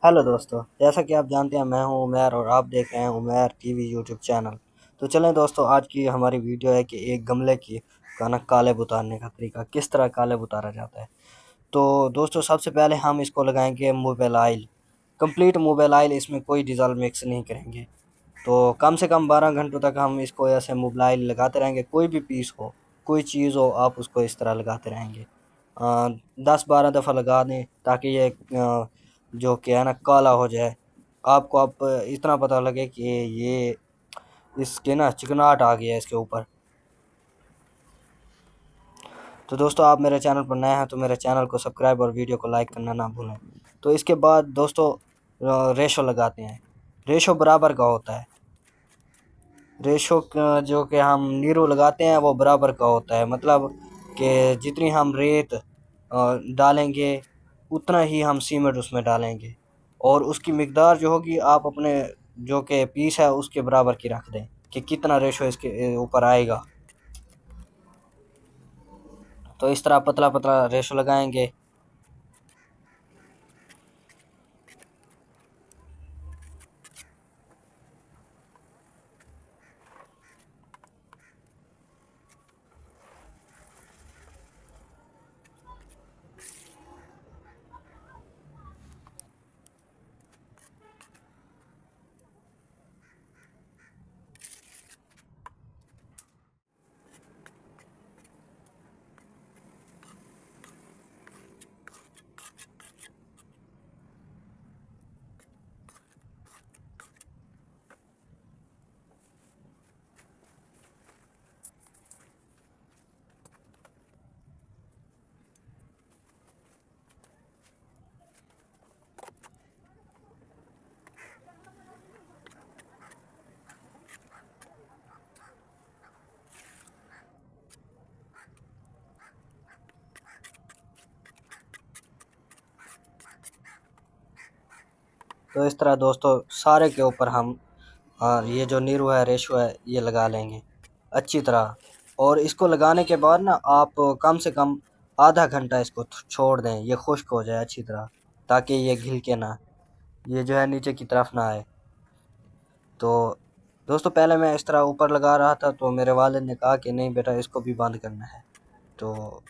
Hello दोस्तों, जैसा कि आप जानते हैं मैं हूं उमैर और आप देख रहे हैं उमैर टीवी यूट्यूब चैनल। तो चलें दोस्तों, आज की हमारी वीडियो है कि एक गमले की का ना कालेब उतारने का तरीका, किस तरह कालेब उतारा जाता है। तो दोस्तों, सबसे पहले हम इसको लगाएंगे mobile oil. Complete mobile oil, इसमें कोई डीजल मिक्स नहीं करेंगे। तो कम से कम 12 घंटों तक हम इसको ऐसे मोबाइल ऑयल लगाते रहेंगे। कोई भी पीस हो, कोई चीज़ हो, आप उसको इस तरह लगाते रहेंगे। 10-12 दफ़ा लगा दें ताकि ये जो कि है ना काला हो जाए। आपको अब इतना पता लगे कि ये इसके ना चिकनाहट आ गया है इसके ऊपर। तो दोस्तों, आप मेरे चैनल पर नए हैं तो मेरे चैनल को सब्सक्राइब और वीडियो को लाइक करना ना भूलें। तो इसके बाद दोस्तों, रेशो लगाते हैं। रेशो बराबर का होता है। रेशो जो कि हम नीरो लगाते हैं वो बराबर का होता है, मतलब कि जितनी हम रेत डालेंगे उतना ही हम सीमेंट उसमें डालेंगे। और उसकी मिकदार जो होगी आप अपने जो कि पीस है उसके बराबर की रख दें कि कितना रेशो इसके ऊपर आएगा। तो इस तरह पतला पतला रेशो लगाएंगे। तो इस तरह दोस्तों सारे के ऊपर हम ये जो नीरो है, रेशो है, ये लगा लेंगे अच्छी तरह। और इसको लगाने के बाद ना आप कम से कम आधा घंटा इसको छोड़ दें, ये खुश्क हो जाए अच्छी तरह, ताकि ये घिल के ना ये जो है नीचे की तरफ ना आए। तो दोस्तों, पहले मैं इस तरह ऊपर लगा रहा था तो मेरे वालिद ने कहा कि नहीं बेटा, इसको भी बंद करना है। तो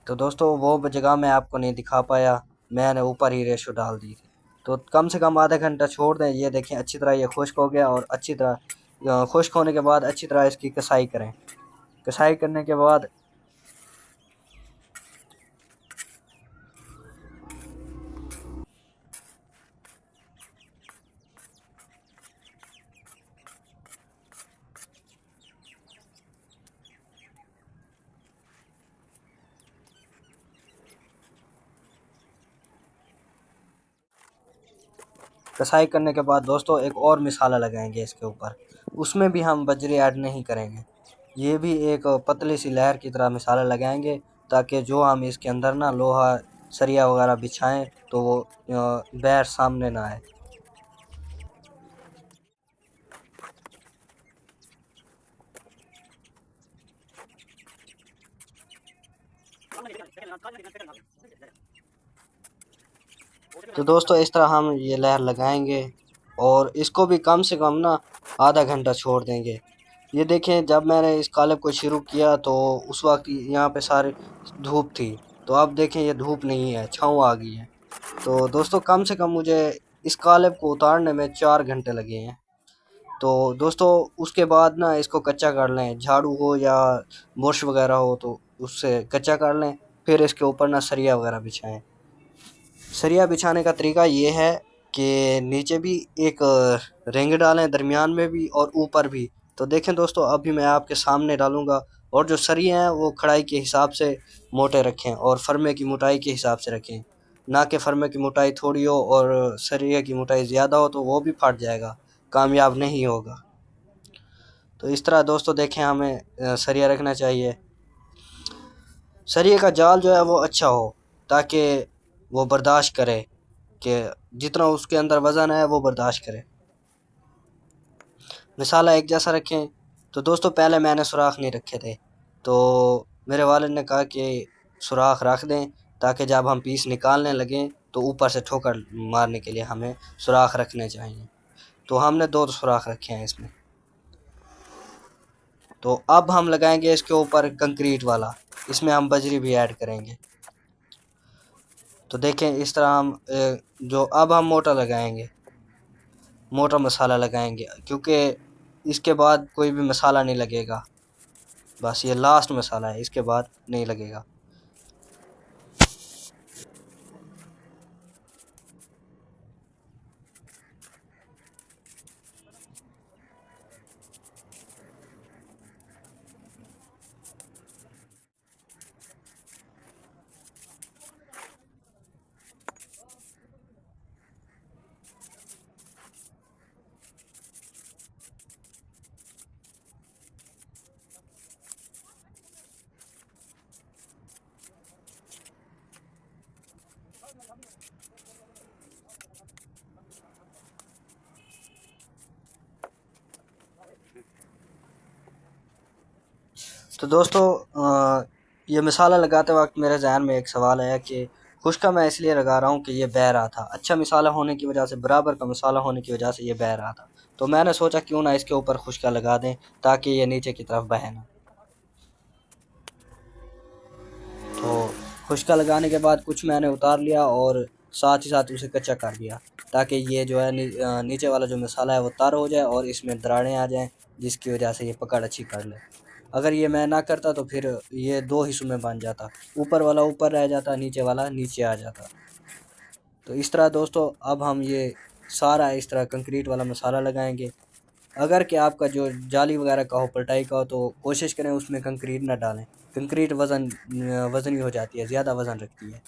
दोस्तों, वो जगह मैं आपको नहीं दिखा पाया, मैंने ऊपर ही रेशो डाल दी थी। तो कम से कम आधा घंटा छोड़ दें। ये देखें अच्छी तरह ये खुश्क हो गया, और अच्छी तरह खुश्क होने के बाद अच्छी तरह इसकी कसाई करें। कसाई करने के बाद कसाई करने के बाद दोस्तों, एक और मिसाला लगाएंगे इसके ऊपर। उसमें भी हम बजरी ऐड नहीं करेंगे। ये भी एक पतली सी लहर की तरह मिसाला लगाएंगे, ताकि जो हम इसके अंदर ना लोहा सरिया वगैरह बिछाएं तो वो बैर सामने ना आए। तो दोस्तों, इस तरह हम ये लहर लगाएंगे और इसको भी कम से कम ना आधा घंटा छोड़ देंगे। ये देखें, जब मैंने इस कालब को शुरू किया तो उस वक्त यहाँ पे सारी धूप थी। तो अब देखें ये धूप नहीं है, छाँव आ गई है। तो दोस्तों, कम से कम मुझे इस कालब को उतारने में 4 घंटे लगे हैं। तो दोस्तों, उसके बाद ना इसको कच्चा कर लें, झाड़ू हो या बुरश वगैरह हो तो उससे कच्चा कर लें। फिर इसके ऊपर ना सरिया वगैरह बिछाएं। सरिया बिछाने का तरीका ये है कि नीचे भी एक रिंग डालें, दरमियान में भी और ऊपर भी। तो देखें दोस्तों, अभी मैं आपके सामने डालूंगा। और जो सरिये हैं वो कढ़ाई के हिसाब से मोटे रखें और फरमे की मोटाई के हिसाब से रखें। ना कि फरमे की मोटाई थोड़ी हो और सरिये की मोटाई ज़्यादा हो तो वो भी फट जाएगा, कामयाब नहीं होगा। तो इस तरह दोस्तों देखें, हमें सरिया रखना चाहिए। सरिये का जाल जो है वो अच्छा हो, ताकि वो बर्दाश्त करे, कि जितना उसके अंदर वज़न है वो बर्दाश्त करे। मिसाला एक जैसा रखें। तो दोस्तों, पहले मैंने सुराख नहीं रखे थे, तो मेरे वालिद ने कहा कि सुराख रख दें ताकि जब हम पीस निकालने लगें तो ऊपर से ठोकर मारने के लिए हमें सुराख रखने चाहिए। तो हमने 2 सुराख रखे हैं इसमें। तो अब हम लगाएंगे इसके ऊपर कंक्रीट वाला, इसमें हम बजरी भी ऐड करेंगे। तो देखें इस तरह हम जो अब हम मोटा लगाएंगे, मोटा मसाला लगाएंगे, क्योंकि इसके बाद कोई भी मसाला नहीं लगेगा, बस ये लास्ट मसाला है, इसके बाद नहीं लगेगा। तो दोस्तों ये मसाला लगाते वक्त मेरे जहन में एक सवाल आया कि खुश्का मैं इसलिए लगा रहा हूँ कि ये बह रहा था। अच्छा मसाला होने की वजह से, बराबर का मसाला होने की वजह से ये बह रहा था। तो मैंने सोचा क्यों ना इसके ऊपर खुश्का लगा दें ताकि ये नीचे की तरफ बहे ना। तो खुश्का लगाने के बाद कुछ मैंने उतार लिया और साथ ही साथ उसे कच्चा कर दिया, ताकि ये जो है नीचे वाला जो मसाला है वो तर हो जाए और इसमें दरारें आ जाएं, जिसकी वजह से ये पकड़ अच्छी कर ले। अगर ये मैं ना करता तो फिर ये 2 हिस्सों में बन जाता, ऊपर वाला ऊपर रह जाता, नीचे वाला नीचे आ जाता। तो इस तरह दोस्तों अब हम ये सारा इस तरह कंक्रीट वाला मसाला लगाएंगे। अगर कि आपका जो जाली वगैरह का हो, पलटाई का हो, तो कोशिश करें उसमें कंक्रीट ना डालें। कंक्रीट वज़नी हो जाती है, ज़्यादा वज़न रखती है।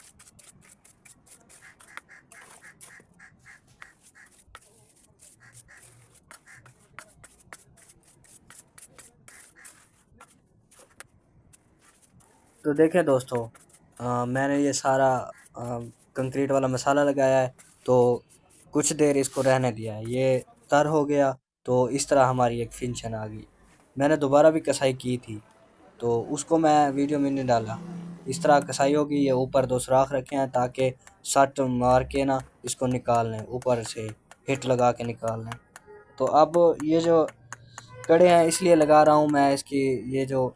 तो देखें दोस्तों, मैंने ये सारा कंक्रीट वाला मसाला लगाया है, तो कुछ देर इसको रहने दिया है, ये तर हो गया। तो इस तरह हमारी एक फिनिशन आ गई। मैंने दोबारा भी कसाई की थी, तो उसको मैं वीडियो में नहीं डाला। इस तरह कसाई होगी, ये ऊपर 2 सुराख रखे हैं ताकि सट मार के ना इसको निकाल लें, ऊपर से हिट लगा के निकाल लें। तो अब ये जो कड़े हैं इसलिए लगा रहा हूँ मैं, इसकी ये जो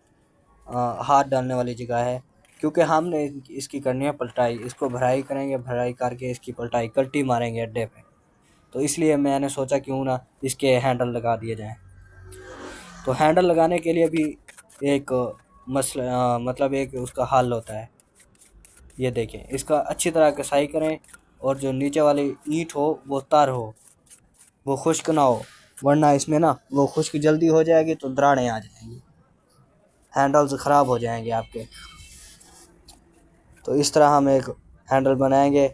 हाथ डालने वाली जगह है, क्योंकि हमने इसकी करनी है पलटाई। इसको भराई करेंगे, भराई करके इसकी पलटाई कल्टी मारेंगे अड्डे पे। तो इसलिए मैंने सोचा क्यों ना इसके हैंडल लगा दिए जाएं। तो हैंडल लगाने के लिए भी एक मसला, मतलब एक उसका हल होता है। ये देखें, इसका अच्छी तरह कसाई करें और जो नीचे वाली ईंट हो वो तर हो, वो खुश्क ना हो, वरना इसमें ना वो खुश्क जल्दी हो जाएगी तो दरारें आ जाएंगी, हैंडल्स ख़राब हो जाएंगे आपके। तो इस तरह हम एक हैंडल बनाएंगे।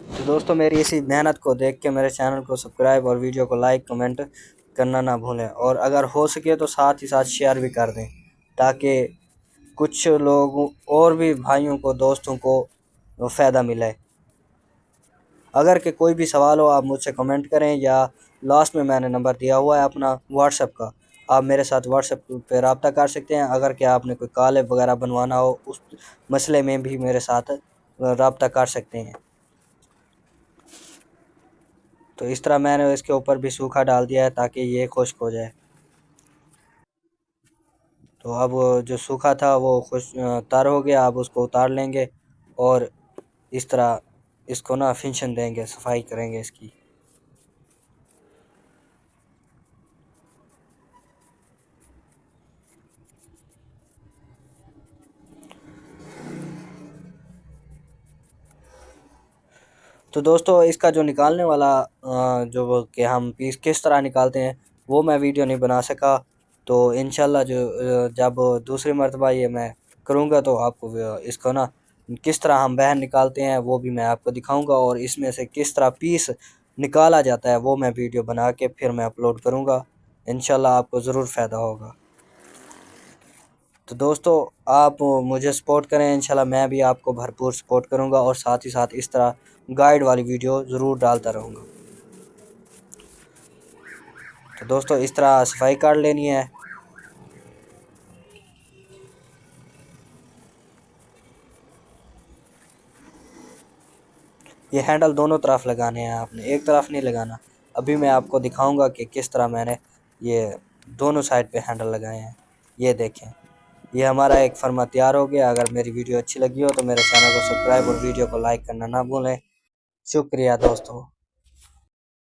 तो दोस्तों मेरी इसी मेहनत को देख के मेरे चैनल को सब्सक्राइब और वीडियो को लाइक कमेंट करना ना भूलें, और अगर हो सके तो साथ ही साथ शेयर भी कर दें, ताकि कुछ लोगों और भी भाइयों को, दोस्तों को फ़ायदा मिले। अगर के कोई भी सवाल हो आप मुझसे कमेंट करें, या लास्ट में मैंने नंबर दिया हुआ है अपना व्हाट्सएप का, आप मेरे साथ व्हाट्सएप पे रब्ता कर सकते हैं। अगर कि आपने कोई कॉल वगैरह बनवाना हो उस मसले में भी मेरे साथ रब्ता कर सकते हैं। तो इस तरह मैंने इसके ऊपर भी सूखा डाल दिया है ताकि ये खुश्क हो जाए। तो अब जो सूखा था वो तर हो गया, अब उसको उतार लेंगे और इस तरह इसको ना फिनिशन देंगे, सफाई करेंगे इसकी। तो दोस्तों इसका जो निकालने वाला जो कि हम पीस किस तरह निकालते हैं वो मैं वीडियो नहीं बना सका। तो इंशाल्लाह जब दूसरी मर्तबा ये मैं करूँगा तो आपको इसको ना किस तरह हम बहन निकालते हैं वो भी मैं आपको दिखाऊंगा, और इसमें से किस तरह पीस निकाला जाता है वो मैं वीडियो बना के फिर मैं अपलोड करूँगा। इंशाल्लाह आपको ज़रूर फ़ायदा होगा। तो दोस्तों आप मुझे सपोर्ट करें, इंशाल्लाह मैं भी आपको भरपूर सपोर्ट करूंगा और साथ ही साथ इस तरह गाइड वाली वीडियो ज़रूर डालता रहूँगा। तो दोस्तों इस तरह सफाई कर लेनी है। ये हैंडल दोनों तरफ लगाने हैं आपने, एक तरफ नहीं लगाना। अभी मैं आपको दिखाऊंगा कि किस तरह मैंने ये दोनों साइड पे हैंडल लगाए हैं। ये देखें, ये हमारा एक फर्मा तैयार हो गया। अगर मेरी वीडियो अच्छी लगी हो तो मेरे चैनल को सब्सक्राइब और वीडियो को लाइक करना ना भूलें। शुक्रिया दोस्तों।